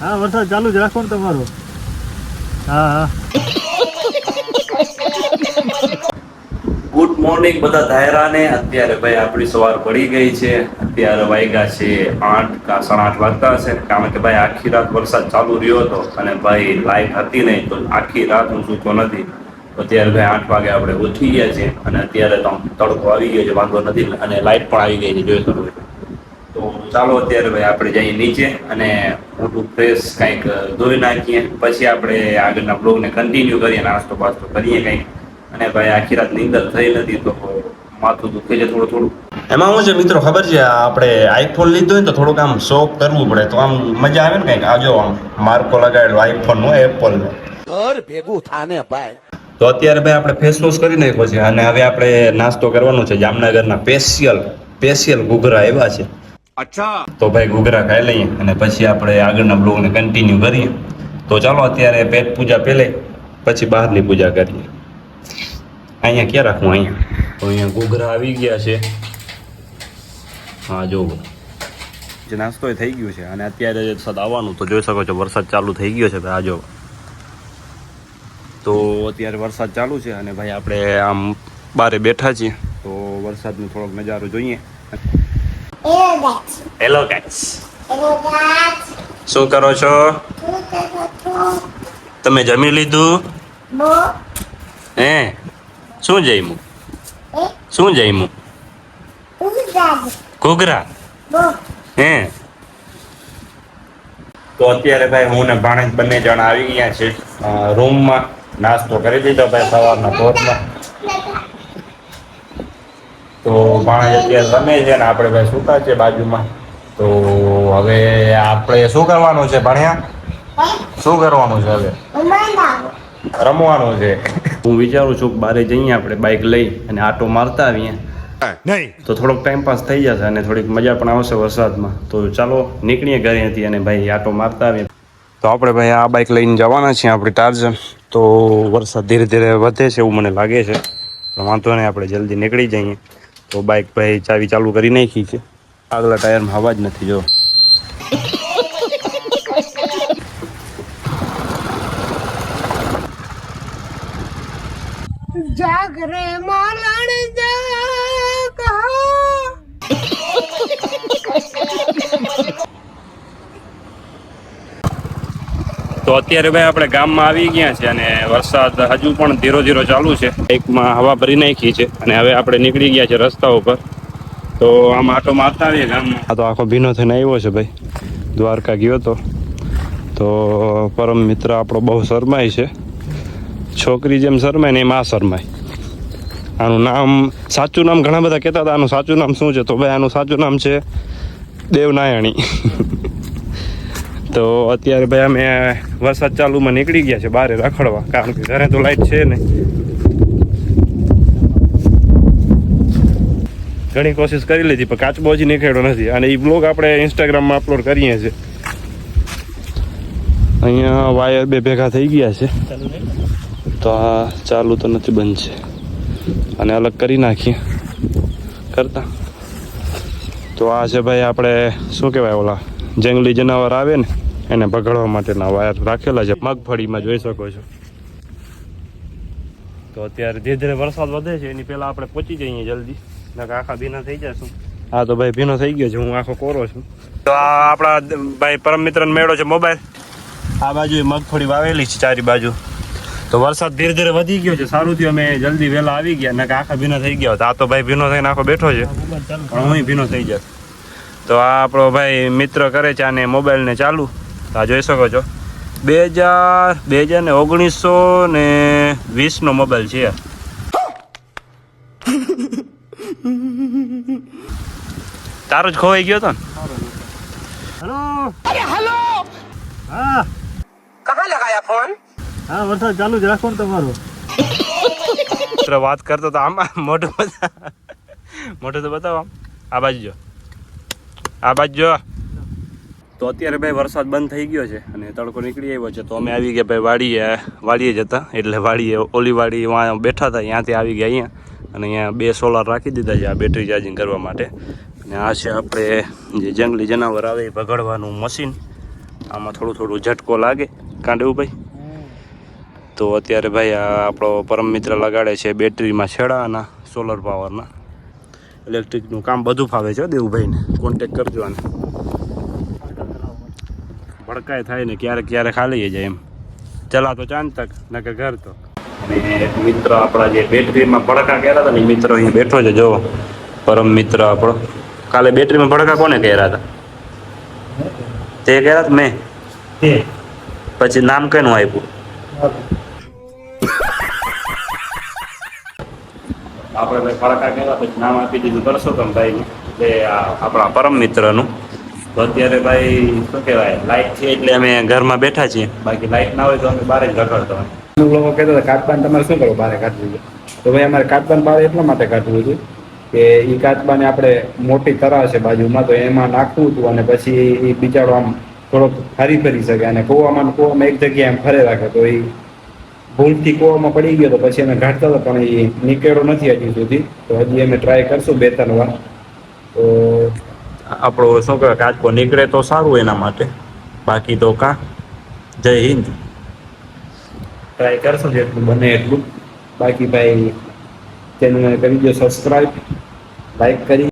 હા વરસાદ ચાલુ જ રાખો ને તમારો. હા હા. ગુડ મોર્નિંગ બધા ધાયરાને. અત્યારે ભાઈ આપણી સવાર પડી ગઈ છે. અત્યારે વાગ્યા છે 8 કા 8:30 વાગતા હશે, કારણ કે ભાઈ આખી રાત વરસાદ ચાલુ રહ્યો હતો અને ભાઈ લાઈટ હતી નહીં, તો આખી રાત હું સૂતો નથી. અત્યારે ભાઈ 8 વાગે આપણે ઉઠી ગયા છે અને અત્યારે તો તડકો આવી ગયો છે, વાંધો નથી, અને લાઈટ પણ આવી ગઈ છે જોઈ શકો છો. તો ચાલો અત્યારે ભાઈ આપણે જઈએ નીચે અને મોટું ફ્રેશ કંઈક ધોઈ નાખીએ, પછી આપણે આગળના બ્લોગને કન્ટિન્યુ કરીએ, નાસ્તો બાસ્તો કરીએ કંઈક. અને ભાઈ આખી રાત નીંદર થઈ નથી તો માથું દુખે છે થોડું થોડું. એમાં શું છે મિત્રો ખબર છે, આપણે આઈફોન લીધો હોય તો થોડુંક આમ શોખ કરવું પડે તો આમ મજા આવે ને. કંઈક આજો આમ માર્કો લગાવેલો આઈફોન નો એપલ નો ઘર ભેગું થાને ભાઈ. તો અત્યારે ભાઈ આપણે ફેસ વોશ કરી નાખ્યો છે અને હવે આપણે નાસ્તો કરવાનો છે. જામનગરના સ્પેશિયલ ઘૂઘરા આવ્યા છે. અચ્છા. તો ભાઈ ઘૂઘરા ખાઈ લઈએ અને પછી આપણે આગળના બ્લોગને કન્ટિન્યુ કરીએ. તો ચાલો અત્યારે પેટ પૂજા પહેલે, પછી બહારની પૂજા કરીએ. અહીંયા ક્યાં રાખવું? અહીંયા તો અહીંયા ઘૂઘરા આવી ગયા છે. હા જોવો, જે નાસ્તો એ થઈ ગયો છે અને અત્યારે વરસાદ આવવાનું તો જોઈ શકો છો. વરસાદ ચાલુ થઈ ગયો છે ભાઈ, આ જો. તો અત્યારે વરસાદ ચાલુ છે અને ભાઈ આપણે આમ બારે બેઠા છીએ તો વરસાદનો થોડોક નજારો જોઈએ. હેલો ગાઈસ, શું કરો છો? તમે જમી લીધું? હે, શું જમ્યું? શું જમ્યું? ઘૂઘરા. હે, તો અત્યારે ભાઈ હું ને ભાણેજ બંને જણા આવી ગયા છે રૂમમાં. નાસ્તો કરી દીધો ભાઈ સવારના પોરમાં. તો ભાણેજ અત્યારે રમે છે ને આપણે ભાઈ સૂતા છે બાજુમાં. તો હવે આપણે શું કરવાનું છે ભણ્યા? શું કરવાનું છે હવે? રમવાનું છે. હું વિચારું છું કે બારે જઈએ આપણે બાઇક લઈ અને આટો મારતા આવીએ નહીં તો થોડોક ટાઈમ પાસ થઈ જશે અને થોડીક મજા પણ આવશે વરસાદમાં. તો ચાલો નીકળીએ ઘરેથી અને ભાઈ આટો મારતા આવીએ. તો આપણે ભાઈ આ બાઇક લઈને જવાના છીએ આપણે ટાર્ઝન. તો વરસાદ ધીરે ધીરે વધે છે એવું મને લાગે છે, પણ વાંધો નહીં, આપણે જલ્દી નીકળી જઈએ. તો બાઇક ભાઈ ચાવી ચાલુ કરી નાખી છે. આગલા ટાયરમાં હવા જ નથી જો. જાગરે માલણ જાગ. તો અત્યારે ભાઈ આપણે ગામમાં આવી ગયા છે અને વરસાદ હજુ પણ ધીરો ધીરો ચાલુ છે. બાઇકમાં હવા ભરી નાખી છે અને હવે આપણે નીકળી ગયા છે રસ્તા ઉપર. તો આમ આટો મારતા આવીએ ગામમાં. આ તો આખો ભીનો થઈને આવ્યો છે ભાઈ, દ્વારકા ગયો તો પરમ મિત્ર આપણો બહુ શરમાય છે. છોકરી જેમ શરમાય ને એમ આ શરમાય. આનું નામ, સાચું નામ ઘણા બધા કહેતા હતા, આનું સાચું નામ શું છે? તો ભાઈ આનું સાચું નામ છે દેવનાયણી. તો અત્યારે ભાઈ અમે વરસાદ ચાલુમાં નીકળી ગયા છે બહાર રખડવા, કારણ કે ઘરે તો લાઈટ છે ને. ઘણી કોશિશ કરી લીધી પણ કાચબો હજી નીકળ્યો નથી અને એ બ્લોગ આપણે ઇન્સ્ટાગ્રામમાં અપલોડ કરીએ છીએ. અહીંયા વાયર બે ભેગા થઈ ગયા છે તો આ ચાલુ તો નથી, બંધ છે. અને અલગ કરી નાખીએ કરતા. તો આ છે ભાઈ આપણે શું કહેવાય, ઓલા જંગલી જનાવર આવે ને એને ભગાડવા માટેના વાયર રાખેલા છે મગફળીમાં, જોઈ શકો છો. તો અત્યારે ધીરે ધીરે વરસાદ વધે છે, એની પહેલાં આપણે પહોંચી જઈએ જલ્દી, નકર આખા ભીના થઈ જશું. હા તો ભાઈ ભીનો થઈ ગયો છે, હું આખો કોરો છું. તો આ આપણા ભાઈ પરમ મિત્રને મેળો છે મોબાઈલ. આ બાજુ મગફળી વાવેલી છે ચારી બાજુ. તો વરસાદ ધીરે ધીરે વધી ગયો છે, સારું થયું અમે જલ્દી વહેલા આવી ગયા, નકર આખા ભીના થઈ ગયા હતા. આ તો ભાઈ ભીનો થઈને આખો બેઠો છે, પણ હું ભીનો થઈ જશે. તો આ આપણો ભાઈ મિત્ર કરે છે આને મોબાઈલને ચાલુ. આ જોઈ શકો છો 1920 નો મોબાઈલ છે. તારો જ ખોવાઈ ગયો હતો ને? હેલો. અરે હેલો. હા કહાં લગાયા ફોન? હા વરસાદ ચાલુ જ રાખો ને તમારો. મિત્ર વાત કરતો તો આમાં મોઢું તો બતાવો આમ. આ બાજુ જો, આ બાજુ જો. તો અત્યારે ભાઈ વરસાદ બંધ થઈ ગયો છે અને તડકો નીકળી આવ્યો છે. તો અમે આવી ગયા ભાઈ વાડીએ જતા, એટલે વાડીએ ઓલી વાડી વાં બેઠા હતા, ત્યાંથી આવી ગયા અહીંયા. અને અહીંયા 2 સોલાર રાખી દીધા છે આ બેટરી ચાર્જિંગ કરવા માટે. અને આ છે આપણે જે જંગલી જનાવર આવે એ ભગાડવાનું મશીન. આમાં થોડું થોડું ઝટકો લાગે કાંડવું ભાઈ. તો અત્યારે ભાઈ આ આપણો પરમ મિત્ર લગાડે છે બેટરીમાં છેડાના સોલર પાવરના. ઇલેક્ટ્રિકનું કામ બધું ફાવે છે દેવુભાઈને, કોન્ટેક કરજો આને. ભડકાય થાય ને ક્યારેક ક્યારેક ખાલી જાય એમ. ચલા તો ચાંદ તક નકે ઘર તો. અને મિત્ર આપણા જે બેટરીમાં ભડકા કર્યા હતા ને મિત્ર અહીંયા બેઠો છે જો પરમ મિત્ર આપણો. કાલે બેટરીમાં ભડકા કોને કર્યા હતા? તે કર્યા હતા મેં. પછી નામ કેનું આપ્યું? આપણે ભાઈ ભડકા કર્યા પછી નામ આપી દીધું પરસોત્તમભાઈનું, એટલે આપણા પરમ મિત્રનું. તો અત્યારે ભાઈ શું કહેવાય લાઇટ છે એટલે અમે ઘરમાં બેઠા છીએ, બાકી લાઇટ ના હોય તો અમે બહાર જ રખડતો હોય. લોકો કહેતા હતા કાચબાન તમારે શું કરો બહાર કાઢવું છે, તો ભાઈ અમારે કાચબાન બહાર એટલા માટે કાઢવું છે કે એ કાચબાને આપણે મોટી તરા છે બાજુમાં તો એમાં નાખવું હતું અને પછી એ બિચારો આમ થોડોક ફરી ફરી શકે અને કૂવામાં એક જગ્યાએ એમ ફરે રાખે તો એ ભૂલથી કૂવામાં પડી ગયો તો પછી અમે કાઢતા હતા પણ એ નીકળ્યો નથી હજી સુધી. તો હજી અમે ટ્રાય કરશું 2-3 વાર. તો આપણો શું કહેવાય કાચકો નીકળે તો સારું એના માટે, બાકી તો કાં જય હિન્દ. ટ્રાય કરશું જેટલું બને એટલું. બાકી ભાઈ ચેનલને કરી દો સબસ્ક્રાઈબ, લાઈક કરી